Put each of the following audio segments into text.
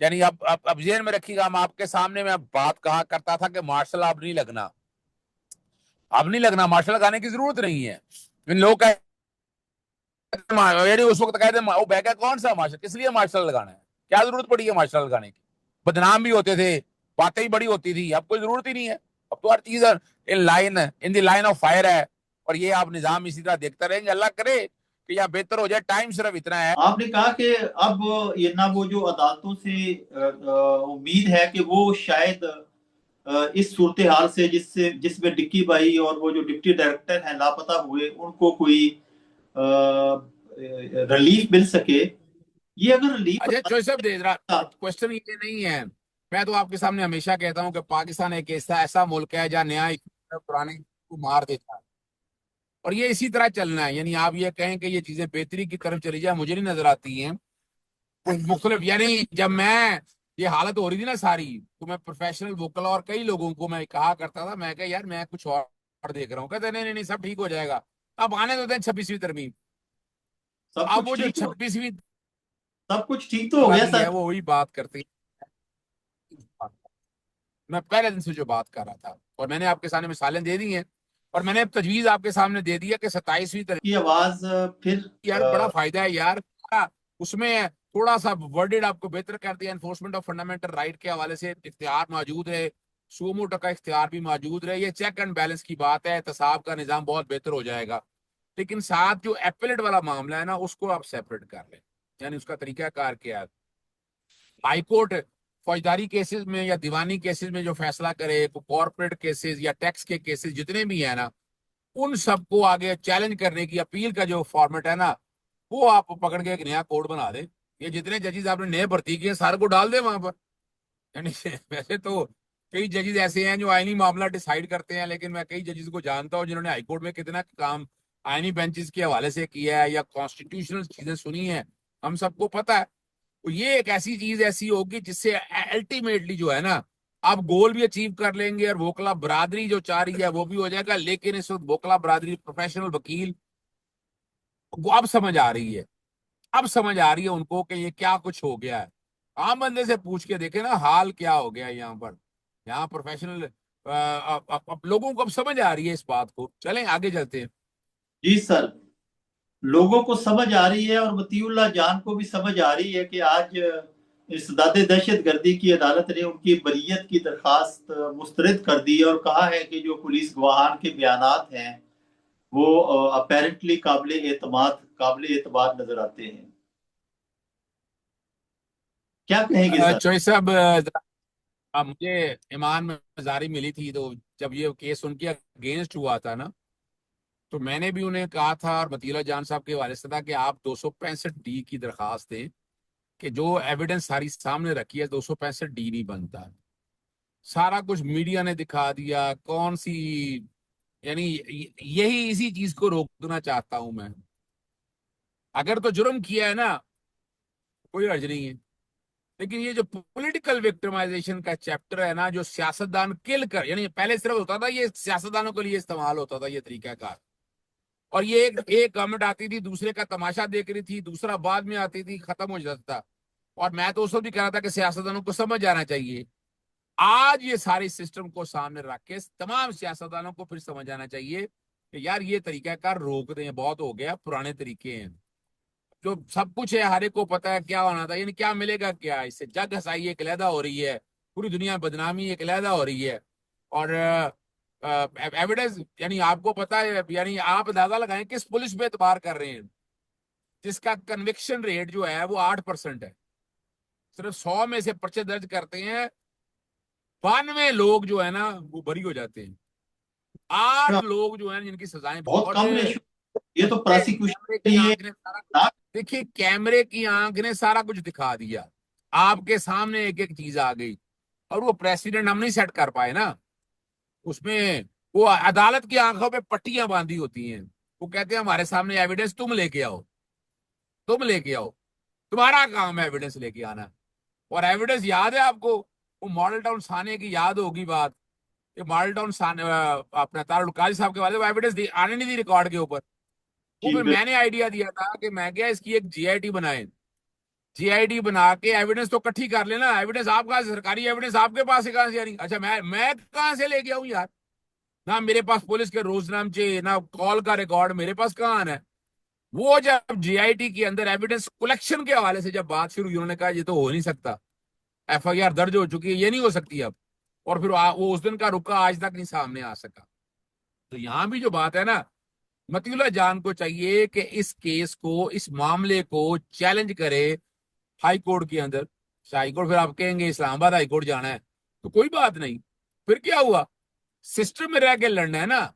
یعنی اب ذہن میں رکھیے گا، ہم آپ کے سامنے میں بات کہا کرتا تھا کہ مارشل اب نہیں لگنا، اب نہیں لگنا، مارشل لگانے کی ضرورت نہیں ہے. لوگ یعنی اس وقت کہتے ہیں وہ بیگا کون سا مارشل، کس لیے مارشل لگانا ہے، کیا ضرورت پڑی ہے مارشل لگانے کی، بدنام بھی ہوتے تھے، باتیں ہی بڑی ہوتی تھی، اب کوئی ضرورت ہی نہیں ہے. اب تو ہر چیز ان دی لائن آف فائر ہے. اور یہ آپ نظام اسی طرح دیکھتے رہیں گے، اللہ کرے کہ یہاں بہتر ہو جائے. ٹائم صرف اتنا ہے. آپ نے کہا کہ اب یہ نہ وہ جو عدالتوں سے امید ہے کہ وہ شاید اس صورتحال سے جس میں ڈکی بھائی اور وہ جو ڈپٹی ڈائریکٹر ہیں لاپتہ ہوئے ان کو کوئی ریلیف مل سکے. یہ اگر ریلیف اچھا چوئی صاحب کوشچن یہ نہیں ہے. میں تو آپ کے سامنے ہمیشہ کہتا ہوں کہ پاکستان ایک ایسا ملک ہے جہاں نیا پرانے کو مار دیتا ہے، اور یہ اسی طرح چلنا ہے. یعنی آپ یہ کہیں کہ یہ چیزیں بہتری کی طرف چلی جائیں، مجھے نہیں نظر آتی ہیں. مختلف یعنی جب میں یہ حالت ہو رہی تھی نا ساری، تو میں پروفیشنل وکلا اور کئی لوگوں کو میں کہا کرتا تھا، میں کہ یار میں کچھ اور دیکھ رہا ہوں. کہتے نہیں نہیں سب ٹھیک ہو جائے گا. اب آنے تو دیں 26ویں ترمیم. سب اب کچھ وہ جو ٹھیک ہو 26ویں سب کچھ ٹھیک تو ہو گیا ہے سر. وہ وہی بات کرتے ہیں. میں پہلے دن سے جو بات کر رہا تھا، اور میں نے آپ کے سامنے مثالیں دے دی ہیں، اور میں نے تجویز آپ کے سامنے دے دی ہے کہ 27ویں کی آواز پھر یار بڑا فائدہ ہے یار. اس میں تھوڑا سا ورڈڈ آپ کو بہتر کر دیا، انفورسمنٹ آف فنڈامنٹل رائٹ کے حوالے سے اختیار موجود ہے، سوموٹو کا اختیار بھی موجود رہے. یہ چیک اینڈ بیلنس کی بات ہے، احتساب کا نظام بہت بہتر ہو جائے گا. لیکن ساتھ جو ایپلیٹ والا معاملہ ہے نا، اس کو آپ سیپریٹ کر لیں. یعنی اس کا طریقہ کار کیا ہے. ہائی کورٹ فوجداری کیسز میں یا دیوانی کیسز میں جو فیصلہ کرے، کارپوریٹ کیسز یا ٹیکس کے کیسز جتنے بھی ہیں نا، ان سب کو آگے چیلنج کرنے کی اپیل کا جو فارمیٹ ہے نا، وہ آپ پکڑ کے ایک نیا کوڈ بنا دیں. یہ جتنے ججز آپ نے نئے بھرتی کیے سارے کو ڈال دیں وہاں پر. یعنی ویسے تو کئی ججز ایسے ہیں جو آئینی معاملہ ڈیسائیڈ کرتے ہیں، لیکن میں کئی ججز کو جانتا ہوں جنہوں نے ہائی کورٹ میں کتنا کام آئینی بینچز کے حوالے سے کیا ہے یا کانسٹیٹیوشنل چیزیں سنی ہیں، ہم سب کو پتا ہے. تو یہ ایک ایسی چیز ایسی ہوگی جس سے الٹیمیٹلی جو ہے نا آپ گول بھی اچیو کر لیں گے، اور وکلا برادری جو چاہ رہی ہے وہ بھی ہو جائے گا. لیکن اس وقت وکلا برادری پروفیشنل وکیل وہ اب سمجھ آ رہی ہے، اب سمجھ آ رہی ہے ان کو کہ یہ کیا کچھ ہو گیا ہے. عام بندے سے پوچھ کے دیکھیں نا حال کیا ہو گیا ہے یہاں پر. یہاں پروفیشنل اب لوگوں کو اب سمجھ آ رہی ہے اس بات کو. چلیں آگے چلتے ہیں. جی سر، لوگوں کو سمجھ آ رہی ہے، اور مطیع اللہ جان کو بھی سمجھ آ رہی ہے کہ آج اسداد دہشت گردی کی عدالت نے ان کی بریت کی درخواست مسترد کر دی اور کہا ہے کہ جو پولیس گواہان کے بیانات ہیں وہ اپیرنٹلی قابل اعتماد نظر آتے ہیں. کیا کہیں گے سر؟ چوئی صاحب مجھے ایمان میں زاری ملی تھی، تو جب یہ کیس ان کے اگینسٹ ہوا تھا نا، تو میں نے بھی انہیں کہا تھا اور مطیع جان صاحب کے حوالے سے تھا کہ آپ 265 ڈی کی درخواست دیں، کہ جو ایویڈنس ساری سامنے رکھی ہے 265 ڈی نہیں بنتا. سارا کچھ میڈیا نے دکھا دیا. کون سی یعنی یہی اسی چیز کو روکنا چاہتا ہوں میں. اگر تو جرم کیا ہے نا کوئی حرج نہیں ہے، لیکن یہ جو پولیٹیکل وکٹمائزیشن کا چیپٹر ہے نا، جو سیاستدان کل کر، یعنی پہلے صرف ہوتا تھا یہ سیاستدانوں کے لیے استعمال ہوتا تھا یہ طریقہ کار، اور یہ ایک گورنمنٹ آتی تھی دوسرے کا تماشا دیکھ رہی تھی، دوسرا بعد میں آتی تھی، ختم ہو جاتا تھا. اور میں تو اس وقت بھی کہہ رہا تھا کہ سیاستدانوں کو سمجھ آنا چاہیے. آج یہ سارے سسٹم کو سامنے رکھ کے تمام سیاستدانوں کو پھر سمجھ آنا چاہیے کہ یار یہ طریقہ کار روک دیں، بہت ہو گیا، پرانے طریقے ہیں. جو سب کچھ ہے ہر ایک کو پتا ہے کیا ہونا تھا. یعنی کیا ملے گا، کیا اس سے جگ ہسائی ایک علیحدہ ہو رہی ہے، پوری دنیا میں بدنامی ایک علیحدہ ہو رہی ہے. اور ایویڈنس یعنی آپ کو پتا ہے، یعنی آپ اندازہ لگائیں کس پولیس پہ اعتبار کر رہے ہیں جس کا کنوکشن ریٹ جو ہے وہ 8% ہے. صرف 100 میں سے پرچے درج کرتے ہیں، 92 لوگ جو ہے نا وہ بری ہو جاتے ہیں. 8 لوگ جو ہیں جن کی سزائیں بہت اور کم ریشو. یہ تو پراسیکیوشن کیمرے کے کی لیے آنکھ نے سارا دیکھیے، کیمرے کی آنکھ نے سارا کچھ دکھا دیا. آپ کے سامنے ایک ایک چیز آ گئی، اور وہ پریسیڈنٹ ہم نہیں سیٹ کر پائے نا. اس میں وہ عدالت کی آنکھوں پہ پٹیاں باندھی ہوتی ہیں. وہ کہتے ہیں ہمارے سامنے ایویڈنس تم لے کے آؤ، تم لے کے آؤ، تمہارا کام ہے ایویڈنس لے کے آنا. اور ایویڈنس یاد ہے آپ کو، وہ ماڈل ٹاؤن تھانے کی یاد ہوگی بات، کہ ماڈل ٹاؤن اپنا تار القاضی صاحب کے والے وہ ایویڈنس آنے نہیں دی ریکارڈ کے اوپر. وہ جی پھر میں نے آئیڈیا دیا تھا کہ میں کیا اس کی ایک GIT بنائیں. GID بنا کے ایویڈنس تو کٹھی کر لینا. ایویڈنس آپ کا سرکاری ایویڈنس آپ کے پاس ہے کہاں سے آنی؟ اچھا میں کہاں سے لے کے آؤں یار؟ نہ میرے پاس پولیس کے روزنامچے نہ کال کا ریکارڈ میرے پاس کہاں آنا ہے. وہ جب GID کے اندر ایویڈنس کلیکشن کے حوالے سے جب بات شروع ہوئی انہوں نے کہا یہ تو ہو نہیں سکتا, FIR درج ہو چکی ہے, یہ نہیں ہو سکتی اب. اور پھر وہ اس دن کا رکا آج تک نہیں سامنے آ سکا. تو یہاں بھی جو بات ہے نا, مطیع اللہ جان کو چاہیے کہ اس کیس کو, اس معاملے کو چیلنج کرے ہائی کورٹ کے اندر. ہائی کورٹ پھر آپ کہیں گے اسلام آباد ہائی کورٹ جانا ہے, تو کوئی بات نہیں. پھر کیا ہوا, سسٹم میں رہ کے لڑنا ہے نا.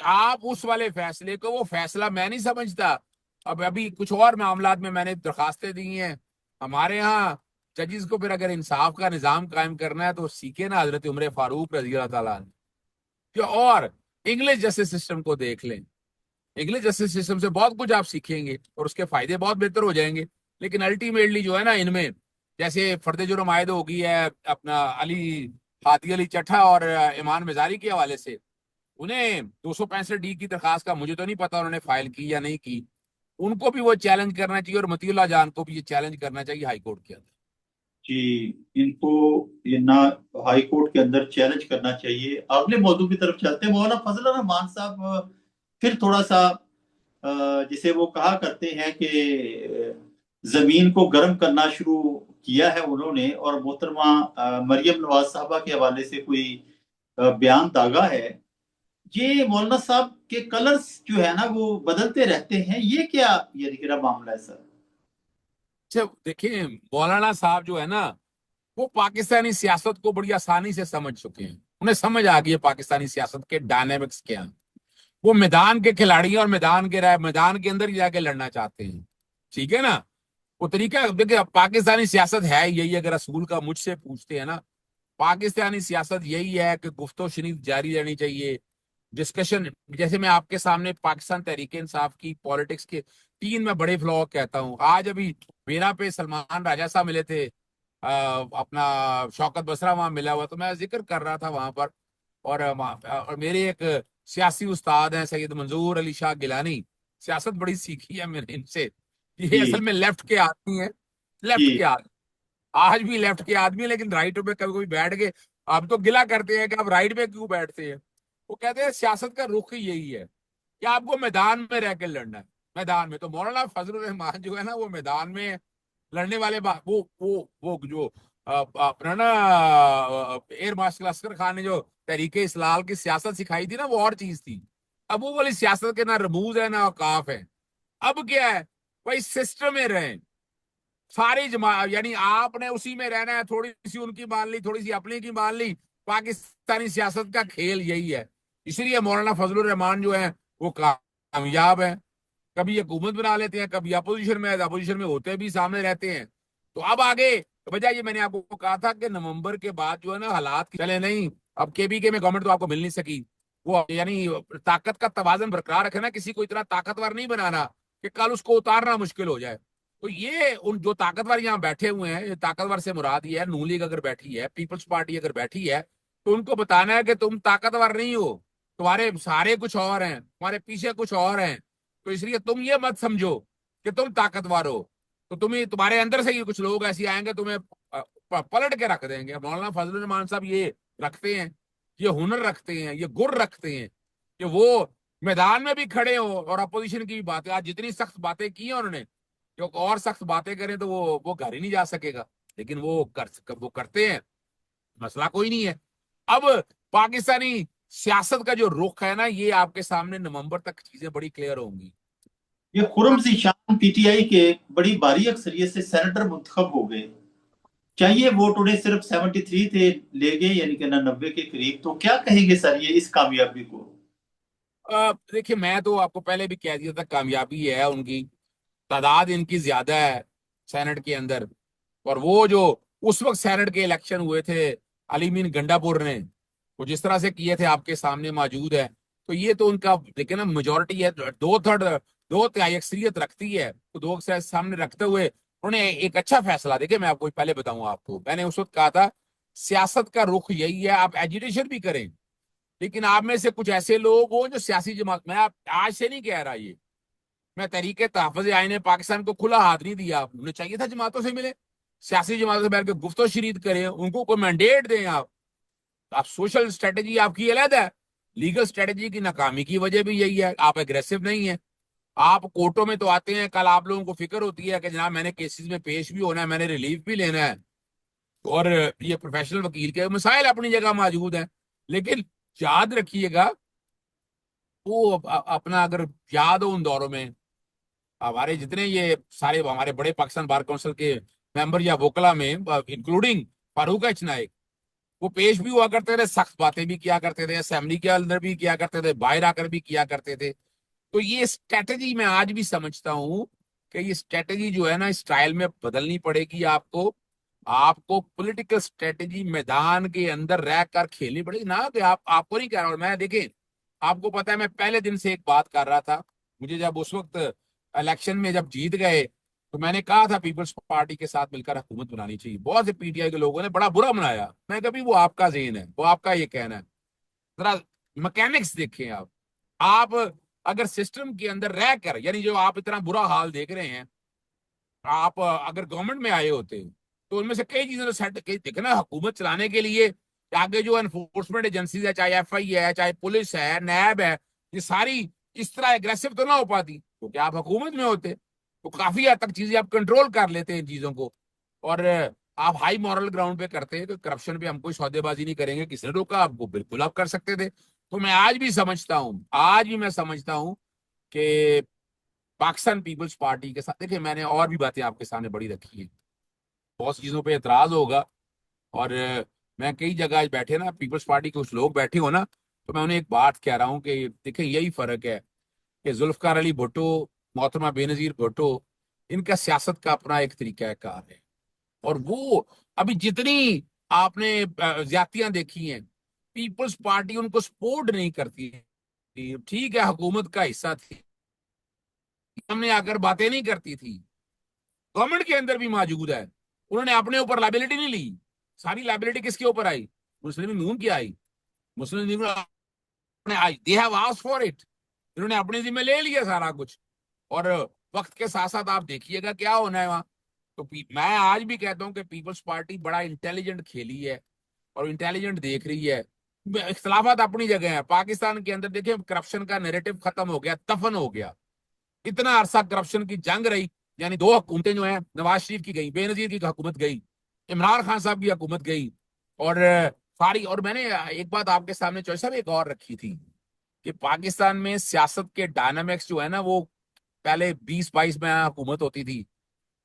آپ اس والے فیصلے کو, وہ فیصلہ میں نہیں سمجھتا. ابھی کچھ اور معاملات میں نے درخواستیں دی ہیں. ہمارے ہاں ججز کو پھر اگر انصاف کا نظام قائم کرنا ہے تو سیکھے نا حضرت عمر فاروق رضی اللہ تعالیٰ عنہ. اور انگلش جسٹس سسٹم کو دیکھ لیں. انگلش جسٹس سسٹم سے بہت کچھ آپ سیکھیں گے اور اس کے فائدے بہت بہتر ہو جائیں گے. لیکن الٹیمیٹلی جو ہے نا ان میں, جیسے فرد جرم عائد ہو گئی ہے اپنا ہادی علی چٹھا اور ایمان مزاری کے حوالے سے, انہیں 265D کی درخواست کا مجھے تو نہیں پتا انہوں نے فائل کی یا نہیں کی. ان کو بھی وہ چیلنج کرنا چاہیے اور مطیع اللہ جان کو بھی یہ چیلنج کرنا چاہیے ہائی کورٹ کے اندر. جی, ان کو یہ نہ ہائی کورٹ کے اندر چیلنج کرنا چاہیے. اگلے موضوع کی طرف چلتے ہیں. مولانا فضل الرحمان صاحب پھر تھوڑا سا جسے وہ کہا کرتے ہیں کہ زمین کو گرم کرنا شروع کیا ہے انہوں نے, اور محترمہ مریم نواز صاحبہ کے حوالے سے کوئی بیان داغا ہے. یہ مولانا صاحب کے کلرز جو ہے نا وہ بدلتے رہتے ہیں, یہ کیا یہ معاملہ ہے سر؟ دیکھیں مولانا صاحب جو ہے نا وہ پاکستانی سیاست کو بڑی آسانی سے سمجھ چکے ہیں. انہیں سمجھ آ گئی ہے پاکستانی سیاست کے ڈائنامکس کیا ہیں. وہ میدان کے کھلاڑی ہیں اور میدان کے اندر ہی جا کے لڑنا چاہتے ہیں. ٹھیک ہے نا, وہ طریقہ دیکھیں پاکستانی سیاست ہے یہی. اگر رسول کا مجھ سے پوچھتے ہیں نا, پاکستانی سیاست یہی ہے کہ گفت و شنید جاری رہنی چاہیے. ڈسکشن, جیسے میں آپ کے سامنے پاکستان تحریک انصاف کی پالیٹکس کے 3 میں بڑے فلاؤ کہتا ہوں. آج ابھی میرا پہ سلمان راجہ صاحب ملے تھے, اپنا شوکت بسرا وہاں ملا ہوا, تو میں ذکر کر رہا تھا وہاں پر. اور میرے ایک سیاسی استاد ہیں سید منظور علی شاہ گیلانی, سیاست بڑی سیکھی ہے میں نے ان سے. یہ جی اصل میں لیفٹ کے آدمی ہیں, لیفٹ جی کے آدمی, آج بھی لیفٹ کے آدمی ہیں, لیکن رائٹ پہ کبھی کبھی بیٹھ گئے. آپ تو گلا کرتے ہیں کہ آپ رائٹ پہ کیوں بیٹھتے ہیں. وہ کہتے ہیں سیاست کا رخ یہی ہے کہ آپ کو میدان میں رہ کے لڑنا ہے. میدان میں تو مولانا فضل الرحمان جو ہے نا وہ میدان میں لڑنے والے وہ جو اپنا نا ایئر مارشل اسکر خان نے جو تحریک اسلال کی سیاست سکھائی تھی نا, وہ اور چیز تھی. اب وہ والی سیاست کے نہ رموز ہے نہ اوقاف ہے. اب کیا ہے بھائی, سسٹم میں رہیں ساری جماعت, یعنی آپ نے اسی میں رہنا ہے. تھوڑی سی ان کی مان لی, تھوڑی سی اپنی کی مان لی. پاکستانی سیاست کا کھیل یہی ہے. اس لیے مولانا فضل الرحمان جو ہیں وہ کامیاب ہیں. کبھی حکومت بنا لیتے ہیں, کبھی اپوزیشن میں ہوتے بھی سامنے رہتے ہیں. تو اب آگے وجہ یہ میں نے آپ کو کہا تھا کہ نومبر کے بعد جو ہے نا حالات چلے نہیں. اب KPK میں گورنمنٹ تو آپ کو مل نہیں سکی. وہ یعنی طاقت کا توازن برقرار رکھنا, کسی کو اتنا طاقتور نہیں بنانا کہ کل اس کو اتارنا مشکل ہو جائے. تو یہ ان جو طاقتور یہاں بیٹھے ہوئے ہیں, طاقتور سے مراد یہ ہے نون لیگ اگر بیٹھی ہے, پیپلز پارٹی اگر بیٹھی ہے, تو ان کو بتانا ہے کہ تم طاقتور نہیں ہو, تمہارے سارے کچھ اور ہیں, تمہارے پیچھے کچھ اور ہیں. تو اس لیے تم یہ مت سمجھو کہ تم طاقتور ہو, تو تمہارے اندر سے ہی کچھ لوگ ایسے آئیں گے تمہیں پلٹ کے رکھ دیں گے. مولانا فضل الرحمان صاحب یہ رکھتے ہیں, یہ ہنر رکھتے ہیں, یہ گر رکھتے ہیں کہ وہ میدان میں بھی کھڑے ہو اور اپوزیشن کی بھی باتیں, آج جتنی سخت باتیں کی ہیں انہوں نے, جو اور سخت باتیں کریں تو وہ گھر ہی نہیں جا سکے گا. لیکن وہ کرتے ہیں, مسئلہ کوئی نہیں ہے. اب پاکستانی سیاست کا جو رخ ہے نا, یہ آپ کے سامنے نومبر تک چیزیں بڑی کلیئر ہوں گی. یہ خرم ذیشان PTI کے بڑی بھاری اکثریت سے سینیٹر منتخب ہو گئے. چاہیے ووٹ انہیں صرف 73 تھے, لے گئے یعنی کہ 90 کے قریب. تو کیا کہیں گے سر یہ اس کامیابی کو؟ دیکھیے میں تو آپ کو پہلے بھی کہہ دیا تھا, کامیابی ہے ان کی, تعداد ان کی زیادہ ہے سینٹ کے اندر. اور وہ جو اس وقت سینٹ کے الیکشن ہوئے تھے علی مین گنڈا پور نے, وہ جس طرح سے کیے تھے آپ کے سامنے موجود ہے. تو یہ تو ان کا لیکن نا میجورٹی ہے, 2/3 اکثریت رکھتی ہے. تو 2 سامنے رکھتے ہوئے انہوں نے ایک اچھا فیصلہ, دیکھیں میں آپ کو پہلے بتاؤں, آپ کو میں نے اس وقت کہا تھا سیاست کا رخ یہی ہے. آپ ایجیٹیشن بھی کریں, لیکن آپ میں سے کچھ ایسے لوگ ہوں جو سیاسی جماعت, میں آپ آج سے نہیں کہہ رہا, یہ میں تحریک تحفظ آئین پاکستان کو کھلا ہاتھ نہیں دیا. انہیں چاہیے تھا جماعتوں سے ملے, سیاسی جماعتوں سے بیٹھ کے گفتگو شریک کریں, ان کو کوئی مینڈیٹ دیں. آپ سوشل اسٹریٹجی آپ کی علیحدہ ہے, لیگل اسٹریٹجی کی ناکامی کی وجہ بھی یہی ہے, آپ اگریسو نہیں ہیں. آپ کورٹوں میں تو آتے ہیں, کل آپ لوگوں کو فکر ہوتی ہے کہ جناب میں نے کیسز میں پیش بھی ہونا ہے, میں نے ریلیف بھی لینا ہے, اور یہ پروفیشنل وکیل کے مسائل اپنی جگہ موجود ہیں. لیکن یاد رکھیے گا, وہ اپنا اگر یاد ہو ان دوروں میں ہمارے جتنے یہ سارے ہمارے بڑے پاکستان بار کونسل کے ممبر یا وکلا میں انکلوڈنگ فاروق ایچ نائک, وہ پیش بھی ہوا کرتے تھے, سخت باتیں بھی کیا کرتے تھے, اسمبلی کے اندر بھی کیا کرتے تھے, باہر آ کر بھی کیا کرتے تھے. تو یہ اسٹریٹجی میں آج بھی سمجھتا ہوں کہ یہ اسٹریٹجی جو ہے نا اسٹائل میں بدلنی پڑے گی. آپ کو پولیٹیکل اسٹریٹجی میدان کے اندر رہ کر کھیلنی پڑے گی نا, کہ آپ کو نہیں کہہ رہا ہوں میں. دیکھیں آپ کو پتا ہے میں پہلے دن سے ایک بات کر رہا تھا, مجھے جب اس وقت الیکشن میں جب جیت گئے تو میں نے کہا تھا پیپلز پارٹی کے ساتھ مل کر حکومت بنانی چاہیے. بہت سے پی ٹی آئی کے لوگوں نے بڑا برا منایا. میں کبھی وہ آپ کا ذہن ہے, وہ آپ کا یہ کہنا ہے. ذرا مکینکس دیکھیں آپ اگر سسٹم کے اندر رہ کر, یعنی جو آپ اتنا برا حال دیکھ رہے ہیں, آپ اگر گورنمنٹ میں آئے ہوتے تو ان میں سے کئی چیزیں سیٹ دیکھنا حکومت چلانے کے لیے آگے جو انفورسمنٹ ایجنسیز ہے, چاہے ایف آئی ہے, چاہے پولیس ہے, نیب ہے, یہ ساری اس طرح اگریسو تو نہ ہو پاتی کیونکہ آپ حکومت میں ہوتے. تو کافی حد تک چیزیں آپ کنٹرول کر لیتے ہیں ان چیزوں کو, اور آپ ہائی مورل گراؤنڈ پہ کرتے ہیں. تو کرپشن پہ ہم کوئی سودے بازی نہیں کریں گے, کس نے روکا آپ کو, بالکل آپ کر سکتے تھے. تو میں آج بھی سمجھتا ہوں کہ پاکستان پیپلز پارٹی کے ساتھ, دیکھیں میں نے اور بھی باتیں آپ کے سامنے بڑی رکھی ہیں, بہت سی چیزوں پہ اعتراض ہوگا, اور میں کئی جگہ بیٹھے نا پیپلز پارٹی کے کچھ لوگ بیٹھے ہو نا, تو میں انہیں ایک بات کہہ رہا ہوں کہ دیکھیں یہی فرق ہے کہ ذوالفقار علی بھٹو, محترمہ بے نظیر بھٹو, ان کا سیاست کا اپنا ایک طریقہ کار ہے, اور وہ ابھی جتنی آپ نے زیادتیاں دیکھی ہیں پیپلز پارٹی ان کو سپورٹ نہیں کرتی. ٹھیک ہے حکومت کا حصہ تھی, ہم نے آ کر باتیں نہیں کرتی تھی, گورنمنٹ کے اندر بھی موجود ہے, انہوں نے اپنے اوپر لائبلٹی نہیں لی. ساری لائبلٹی کس کے اوپر آئی, مسلم نون کی آئی. مسلم لیگ آئی, they have asked for it, انہوں نے اپنے ذمہ لے لیا سارا کچھ. اور وقت کے ساتھ ساتھ آپ دیکھیے گا کیا ہونا ہے وہاں. تو میں آج بھی کہتا ہوں کہ پیپلز پارٹی بڑا انٹیلیجنٹ کھیلی ہے اور انٹیلیجنٹ دیکھ رہی ہے. اختلافات اپنی جگہ ہیں. پاکستان کے اندر دیکھیں کرپشن کا نیریٹو ختم ہو گیا, دفن ہو گیا. اتنا عرصہ کرپشن کی جنگ رہی, یعنی دو حکومتیں جو ہیں, نواز شریف کی گئی, بے نظیر کی حکومت گئی, عمران خان صاحب کی حکومت گئی, اور ساری. اور میں نے ایک بات آپ کے سامنے چوائس صاحب ایک اور رکھی تھی کہ پاکستان میں سیاست کے ڈائنامکس جو ہے نا, وہ پہلے 20-22 میں حکومت ہوتی تھی,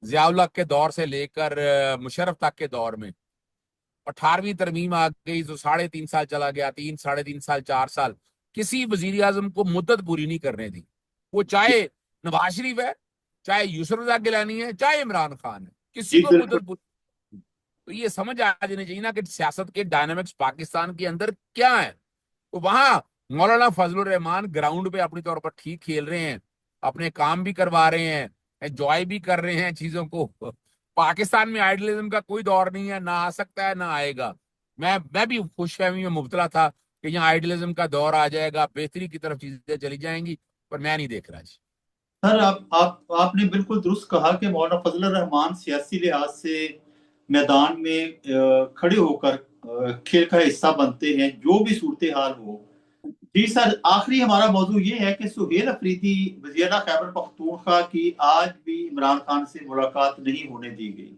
ضیاء الحق کے دور سے لے کر مشرف تک کے دور میں. 18ویں ترمیم آ گئی تو 3.5 سال چلا گیا, 3-3.5 سال, 4 سال, کسی وزیر اعظم کو مدت پوری نہیں کرنے دی. وہ چاہے نواز شریف ہے, چاہے یوسف رضا گیلانی ہے, چاہے عمران خان ہے, کسی جی کو بالکل. مدت پوری. تو یہ سمجھ آ جانا چاہیے نا کہ سیاست کے ڈائنامکس پاکستان کے اندر کیا ہے. تو وہاں مولانا فضل الرحمان گراؤنڈ پہ اپنی طور پر ٹھیک کھیل رہے ہیں, اپنے کام بھی کروا رہے ہیں, انجوائے بھی کر رہے ہیں چیزوں کو. پاکستان میں آئیڈیلزم کا کوئی دور نہیں ہے, نہ آ سکتا ہے نہ آئے گا. میں بھی خوش فہمی میں مبتلا تھا کہ یہاں آئیڈیلزم کا دور آ جائے گا, بہتری کی طرف چیزیں چلی جائیں گی, پر میں نہیں دیکھ رہا جی. سر آپ نے بالکل درست کہا کہ مولانا فضل الرحمان سیاسی لحاظ سے میدان میں کھڑے ہو کر کھیل کا حصہ بنتے ہیں جو بھی صورتحال ہو. جی سر, آخری ہمارا موضوع یہ ہے کہ سہیل افریدی وزیر خیبر پختونخوا کی آج بھی عمران خان سے ملاقات نہیں ہونے دی گئی,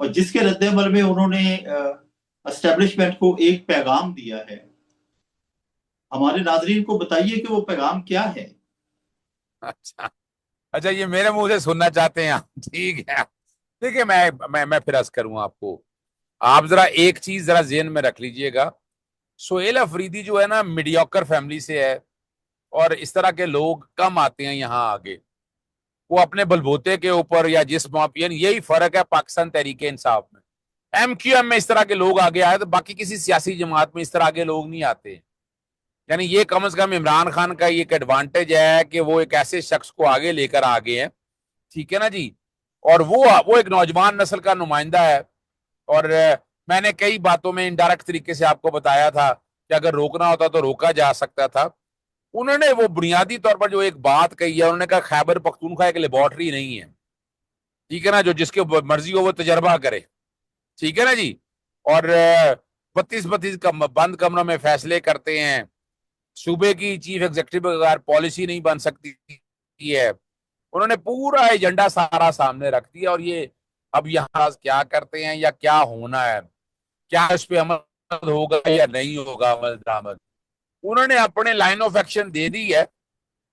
اور جس کے رد عمل میں انہوں نے اسٹیبلشمنٹ کو ایک پیغام دیا ہے. ہمارے ناظرین کو بتائیے کہ وہ پیغام کیا ہے. اچھا یہ میرے منہ سے سننا چاہتے ہیں, ٹھیک ہے. دیکھیے میں پھر عرض کروں آپ کو, آپ ذرا ایک چیز ذرا ذہن میں رکھ لیجئے گا. سہیل افریدی جو ہے نا میڈیوکر فیملی سے ہے, اور اس طرح کے لوگ کم آتے ہیں یہاں آگے. وہ اپنے بلبوتے کے اوپر یا جس یعنی یہی فرق ہے پاکستان تحریک انصاف میں. ایم کیو ایم میں اس طرح کے لوگ آگے آئے تو باقی کسی سیاسی جماعت میں اس طرح کے لوگ نہیں آتے. یعنی یہ کم از کم عمران خان کا یہ ایک ایڈوانٹیج ہے کہ وہ ایک ایسے شخص کو آگے لے کر آگے ہیں, ٹھیک ہے نا جی. اور وہ ایک نوجوان نسل کا نمائندہ ہے. اور میں نے کئی باتوں میں انڈائریکٹ طریقے سے آپ کو بتایا تھا کہ اگر روکنا ہوتا تو روکا جا سکتا تھا. انہوں نے وہ بنیادی طور پر جو ایک بات کہی ہے، انہوں نے کہا خیبر پختونخوا ایک لیبارٹری نہیں ہے، ٹھیک ہے نا، جو جس کے مرضی ہو وہ تجربہ کرے، ٹھیک ہے نا جی، اور 32 بند کمروں میں فیصلے کرتے ہیں، صوبے کی چیف ایگزیکٹو کے بغیر پالیسی نہیں بن سکتی ہے۔ انہوں نے پورا ایجنڈا سارا سامنے رکھ دیا، اور یہ اب یہاں کیا کرتے ہیں یا کیا ہونا ہے، کیا اس پہ عمل ہوگا یا نہیں ہوگا عمل درآمد، انہوں نے اپنے لائن آف ایکشن دے دی ہے۔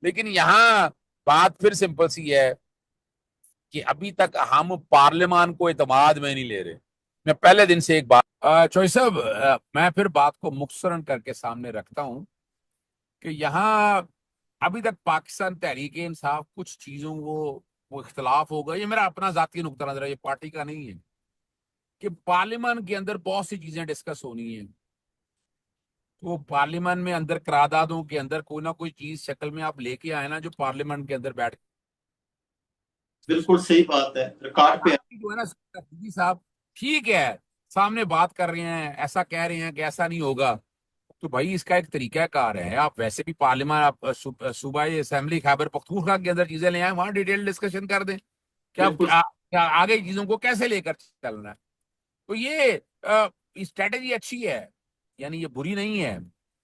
لیکن یہاں بات پھر سمپل سی ہے کہ ابھی تک ہم پارلیمان کو اعتماد میں نہیں لے رہے۔ میں پہلے دن سے ایک بات چوئی صاحب، میں پھر بات کو مختصراً کر کے سامنے رکھتا ہوں کہ یہاں ابھی تک پاکستان تحریک انصاف کچھ چیزوں وہ اختلاف ہوگا، یہ میرا اپنا ذاتی نقطہ نظر ہے، یہ پارٹی کا نہیں ہے، کہ پارلیمان کے اندر بہت سی چیزیں ڈسکس ہونی ہیں، وہ پارلیمان میں اندر قراردادوں کے اندر کوئی نہ کوئی چیز شکل میں آپ لے کے آئے نا جو پارلیمان کے اندر بیٹھ بالکل صحیح بات ہے، ریکارڈ پہ جو ہے نا جی صاحب ٹھیک ہے، سامنے بات کر رہے ہیں، ایسا کہہ رہے ہیں کہ ایسا نہیں ہوگا، تو بھائی اس کا ایک طریقہ کار ہے، آپ ویسے بھی پارلیمان، آپ صوبائی اسمبلی خیبر پختونخوا کے اندر چیزیں لے آئیں، وہاں ڈیٹیل ڈسکشن کر دیں کہ بالکل آپ آگے چیزوں کو کیسے لے کر چلنا ہے۔ تو یہ اسٹریٹجی اچھی ہے، یعنی یہ بری نہیں ہے،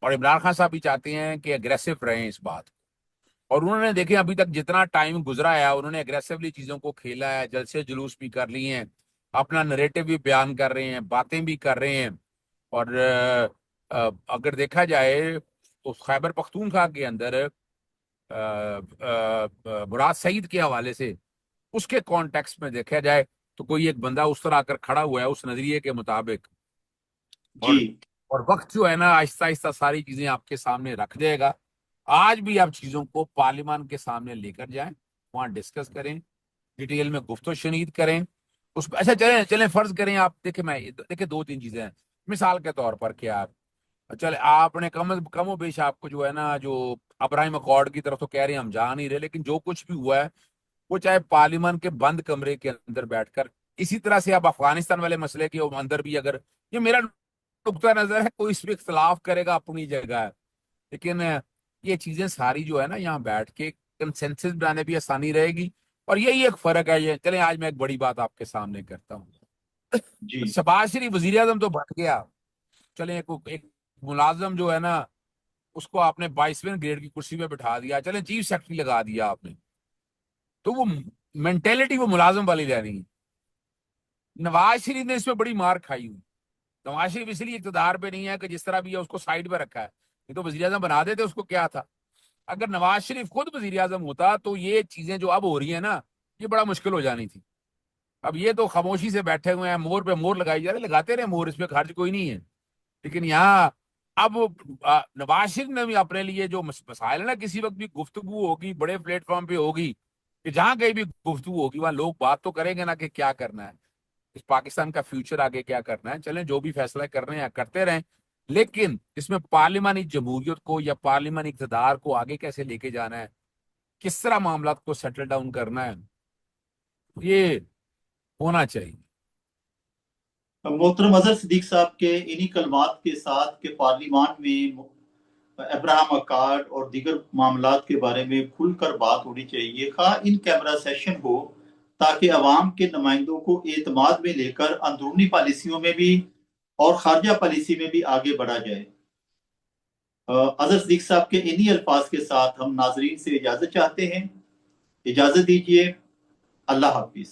اور عمران خان صاحب بھی چاہتے ہیں کہ اگریسو رہیں اس بات کو، اور انہوں نے دیکھیں ابھی تک جتنا ٹائم گزرا ہے انہوں نے اگریسولی چیزوں کو کھیلا ہے، جلسے جلوس بھی کر لیے ہیں، اپنا نریٹو بھی بیان کر رہے ہیں، باتیں بھی کر رہے ہیں، اور اگر دیکھا جائے تو خیبر پختونخوا کے اندر مراد سعید کے حوالے سے اس کے کانٹیکس میں دیکھا جائے تو کوئی ایک بندہ اس طرح آ کر کھڑا ہوا ہے اس نظریے کے مطابق، اور جی اور وقت جو ہے نا آہستہ آہستہ ساری چیزیں آپ کے سامنے رکھ دے گا۔ آج بھی آپ چیزوں کو پارلیمان کے سامنے لے کر جائیں، وہاں ڈسکس کریں، ڈیٹیل میں گفت و شنید کریں اس پہ، اچھا چلیں چلیں فرض کریں آپ دیکھیں 2 3 چیزیں ہیں، مثال کے طور پر کہ آپ چلے آپ نے کم و بیش آپ کو جو ہے نا جو ابراہیم اکارڈ کی طرف تو کہہ رہے ہیں ہم جا نہیں رہے، لیکن جو کچھ بھی ہوا ہے وہ چاہے پارلیمان کے بند کمرے کے اندر بیٹھ کر، اسی طرح سے اب افغانستان والے مسئلے کے اندر بھی، اگر یہ میرا نقطہ نظر ہے، کوئی اس پہ اختلاف کرے گا اپنی جگہ ہے، لیکن یہ چیزیں ساری جو ہے نا یہاں بیٹھ کے کنسنسس بنانے بھی آسانی رہے گی، اور یہی ایک فرق ہے۔ یہ چلیں آج میں ایک بڑی بات آپ کے سامنے کرتا ہوں، جی شہباز شریف وزیر اعظم تو بٹ گیا، چلیں ایک ملازم جو ہے نا اس کو آپ نے 22ویں گریڈ کی کرسی پہ بٹھا دیا، چلیں چیف سیکرٹری لگا دیا آپ نے، تو وہ مینٹلٹی وہ ملازم والی رہنی ہے۔ نواز شریف نے اس میں بڑی مار کھائی ہوئی، نواز شریف اس لیے اقتدار پہ نہیں ہے کہ جس طرح بھی ہے اس کو سائڈ پہ رکھا ہے، یہ تو وزیر اعظم بنا دیتے اس کو کیا تھا، اگر نواز شریف خود وزیر اعظم ہوتا تو یہ چیزیں جو اب ہو رہی ہیں نا یہ بڑا مشکل ہو جانی تھی۔ اب یہ تو خاموشی سے بیٹھے ہوئے ہیں، مور پہ مور لگائی جا رہے، لگاتے رہے مور، اس پہ خرچ کوئی نہیں ہے، لیکن یہاں اب نواز شریف نے بھی اپنے لیے جو مسائل ہے نا، کسی وقت بھی گفتگو ہوگی بڑے پلیٹ فارم پہ ہوگی، کہ جہاں کہیں بھی گفتگو ہوگی وہاں لوگ بات تو کریں گے نا کہ کیا کرنا ہے، اس پاکستان کا فیوچر آگے کیا کرنا ہے، چلیں جو بھی فیصلہ کر رہے ہیں کرتے رہیں، لیکن اس میں پارلیمانی جمہوریت کو یا پارلیمانی اقتدار کو آگے کیسے لے کے جانا ہے، کس طرح معاملات کو سیٹل ڈاؤن کرنا ہے، یہ ہونا چاہیے۔ محترم اظہر صدیق صاحب کے انہی کلمات کے ساتھ کہ پارلیمان میں ابراہم اکارڈ اور دیگر معاملات کے بارے میں کھل کر بات ہونی چاہیے، خواہ ان کیمرہ سیشن ہو، تاکہ عوام کے نمائندوں کو اعتماد میں لے کر اندرونی پالیسیوں میں بھی اور خارجہ پالیسی میں بھی آگے بڑھا جائے۔ اظہر صدیق صاحب کے انہی الفاظ کے ساتھ ہم ناظرین سے اجازت چاہتے ہیں، اجازت دیجیے، اللہ حافظ۔